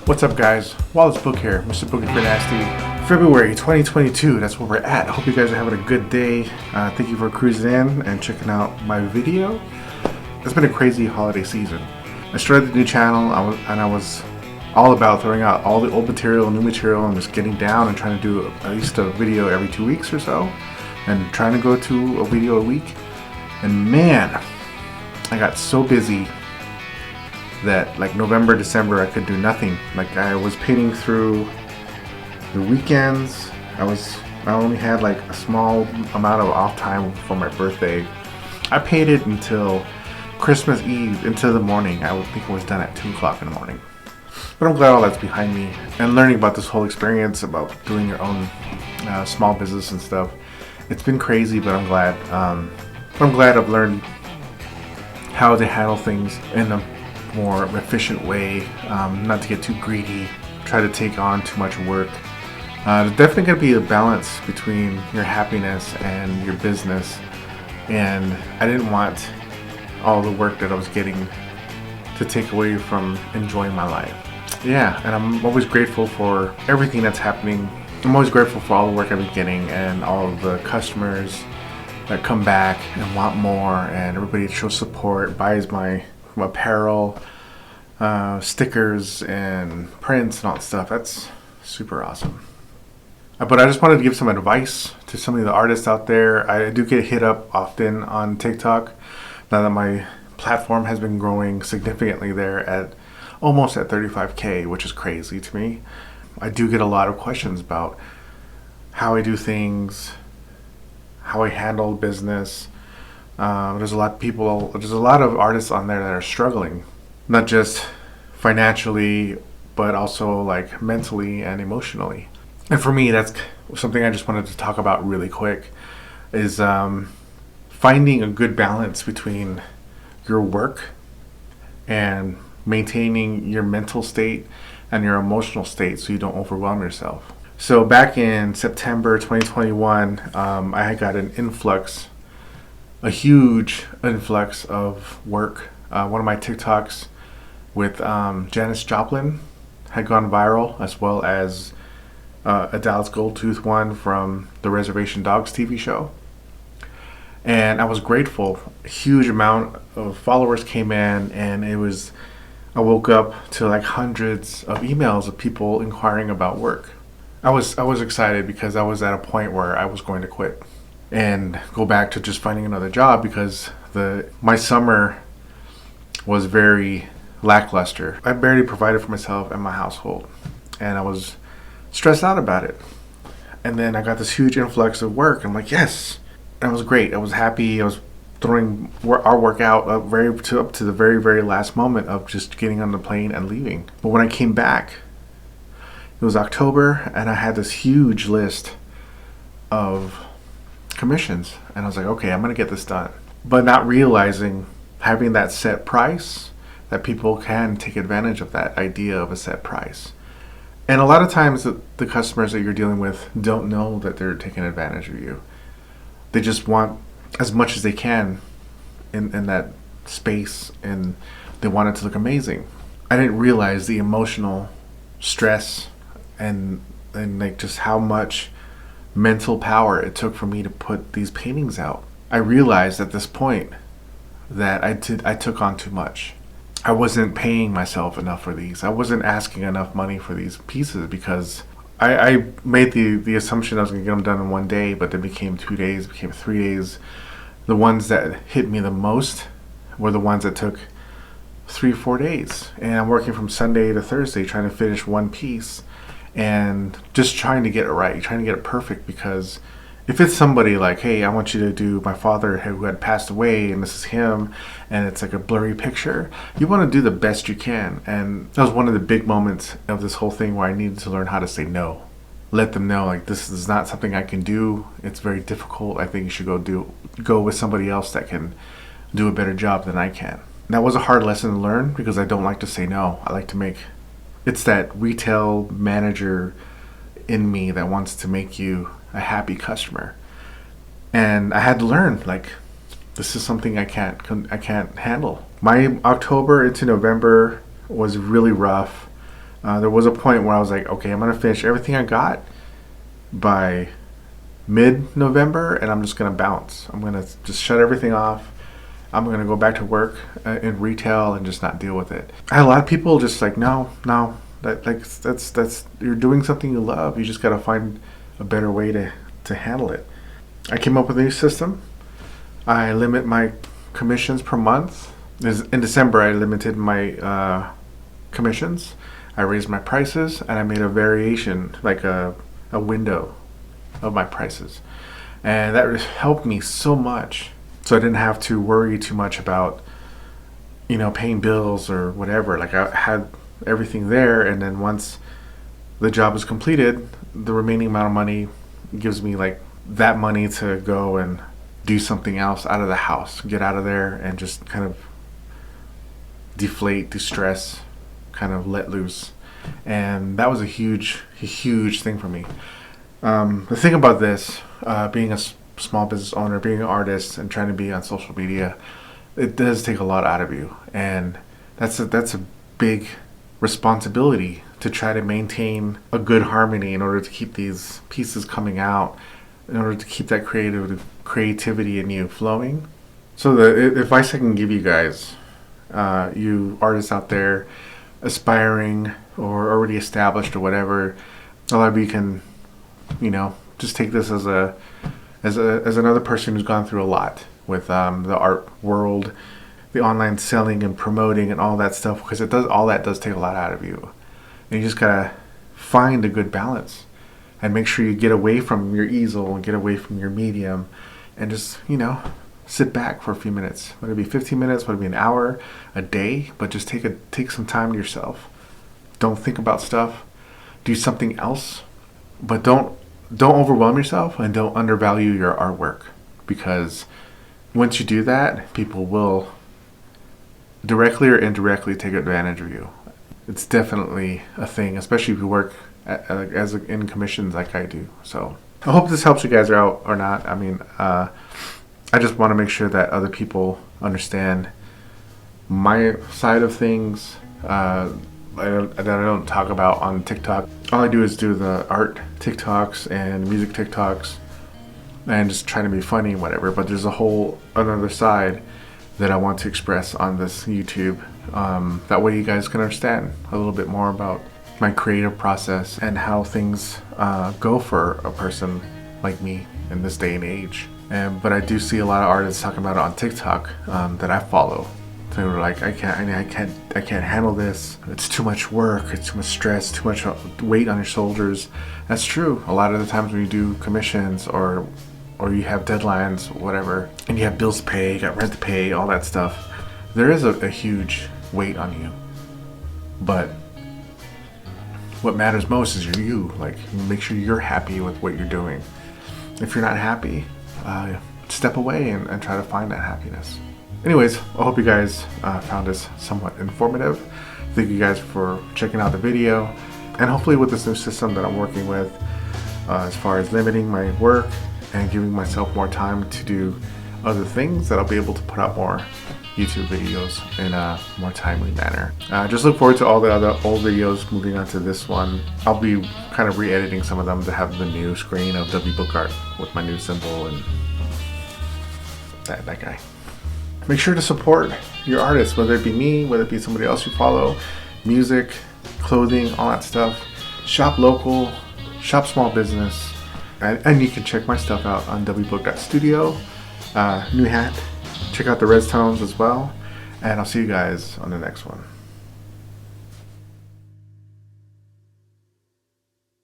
What's up, guys? Wallace Book here, Mr. Bookie for Nasty. February 2022, that's where we're at. I hope you guys are having a good day. Thank you for cruising in and checking out my video. It's been a crazy holiday season. I started the new channel I was all about throwing out all the old material, new material, and just getting down and trying to do at least a video every 2 weeks or so, and trying to go to a video a week. And man, I got so busy that like November, December, I could do nothing. Like I was painting through the weekends. I only had like a small amount of off time for my birthday. I painted until Christmas Eve into the morning. I would think I was done at 2 o'clock in the morning. But I'm glad all that's behind me, and learning about this whole experience about doing your own small business and stuff. It's been crazy, but I'm glad. I'm glad I've learned how to handle things in a more efficient way, not to get too greedy, try to take on too much work. There's definitely going to be a balance between your happiness and your business, and I didn't want all the work that I was getting to take away from enjoying my life. Yeah, and I'm always grateful for everything that's happening. I'm always grateful for all the work I've been getting and all of the customers that come back and want more, and everybody shows support, buys my apparel, stickers and prints and all that stuff. That's super awesome. But I just wanted to give some advice to some of the artists out there. I do get hit up often on TikTok now that my platform has been growing significantly there at almost at 35K, which is crazy to me. I do get a lot of questions about how I do things, how I handle business. There's a lot of artists on there that are struggling, not just financially, but also like mentally and emotionally. And for me, that's something I just wanted to talk about really quick, is finding a good balance between your work and maintaining your mental state and your emotional state so you don't overwhelm yourself. So back in September 2021, I had got a huge influx of work. One of my TikToks with Janis Joplin had gone viral, as well as a Dallas Goldtooth one from the Reservation Dogs TV show. And I was grateful. A huge amount of followers came in, and I woke up to like hundreds of emails of people inquiring about work. I was excited because I was at a point where I was going to quit and go back to just finding another job, because my summer was very lackluster. I barely provided for myself and my household, and I was stressed out about it. And then I got this huge influx of work. I'm like, yes, and it was great. I was happy. I was throwing our work out up to the very, very last moment of just getting on the plane and leaving. But when I came back, it was October, and I had this huge list of commissions, and I was like, okay, I'm gonna get this done. But not realizing, having that set price, that people can take advantage of that idea of a set price. And a lot of times the customers that you're dealing with don't know that they're taking advantage of you. They just want as much as they can in that space, and they want it to look amazing. I didn't realize the emotional stress and like just how much mental power it took for me to put these paintings out. I realized at this point that I took on too much. I wasn't paying myself enough for these. I wasn't asking enough money for these pieces, because I made the assumption I was going to get them done in 1 day, but then became 2 days, became 3 days. The ones that hit me the most were the ones that took 3-4 days. And I'm working from Sunday to Thursday trying to finish one piece, and just trying to get it right, trying to get it perfect. Because if it's somebody like, hey, I want you to do my father who had passed away, and this is him, and it's like a blurry picture, you want to do the best you can. And that was one of the big moments of this whole thing, where I needed to learn how to say no. Let them know, like, this is not something I can do. It's very difficult. I think you should go with somebody else that can do a better job than I can. And that was a hard lesson to learn, because I don't like to say no. I like to it's that retail manager in me that wants to make you a happy customer. And I had to learn, like, this is something I can't handle. My October into November was really rough. There was a point where I was like, okay, I'm gonna finish everything I got by mid-November, and I'm just gonna bounce. I'm gonna just shut everything off. I'm gonna go back to work in retail and just not deal with it. I had a lot of people just like, no, that's you're doing something you love. You just gotta find a better way to handle it. I came up with a new system. I limit my commissions per month. In December, I limited my commissions. I raised my prices, and I made a variation, like a window of my prices. And that helped me so much. So I didn't have to worry too much about, paying bills or whatever. Like, I had everything there, and then once the job is completed, the remaining amount of money gives me like that money to go and do something else out of the house, get out of there and just kind of deflate, de-stress, kind of let loose. And that was a huge thing for me. The thing about this, being a small business owner, being an artist, and trying to be on social media, it does take a lot out of you, and that's a big responsibility to try to maintain a good harmony in order to keep these pieces coming out, in order to keep that creativity in you flowing. So the advice I can give you guys, you artists out there, aspiring or already established or whatever, a lot of you can, just take this as another person who's gone through a lot with the art world, the online selling and promoting and all that stuff, because all that does take a lot out of you. And you just gotta find a good balance and make sure you get away from your easel and get away from your medium and just, sit back for a few minutes. Whether it be 15 minutes, whether it be an hour, a day, but just take some time to yourself. Don't think about stuff. Do something else, but don't overwhelm yourself, and don't undervalue your artwork, because once you do that, people will directly or indirectly take advantage of you. It's definitely a thing, especially if you work in commissions like I do. So I hope this helps you guys out or not. I mean, I just want to make sure that other people understand my side of things that I don't talk about on TikTok. All I do is do the art TikToks and music TikToks and just trying to be funny and whatever. But there's a whole another side that I want to express on this YouTube. That way you guys can understand a little bit more about my creative process and how things go for a person like me in this day and age. But I do see a lot of artists talking about it on TikTok that I follow. They were like, I can't handle this. It's too much work. It's too much stress. Too much weight on your shoulders. That's true. A lot of the times when you do commissions or you have deadlines, whatever, and you have bills to pay, you got rent to pay, all that stuff, there is a huge weight on you. But what matters most is you. Like, make sure you're happy with what you're doing. If you're not happy, step away and try to find that happiness. Anyways, I hope you guys found this somewhat informative. Thank you guys for checking out the video. And hopefully with this new system that I'm working with, as far as limiting my work and giving myself more time to do other things, that I'll be able to put out more YouTube videos in a more timely manner. Just look forward to all the other old videos moving on to this one. I'll be kind of re-editing some of them to have the new screen of WBOOKART with my new symbol and that guy. Make sure to support your artists, whether it be me, whether it be somebody else you follow, music, clothing, all that stuff. Shop local, shop small business, and you can check my stuff out on WBOOK.studio. New hat. Check out the red tones as well, and I'll see you guys on the next one.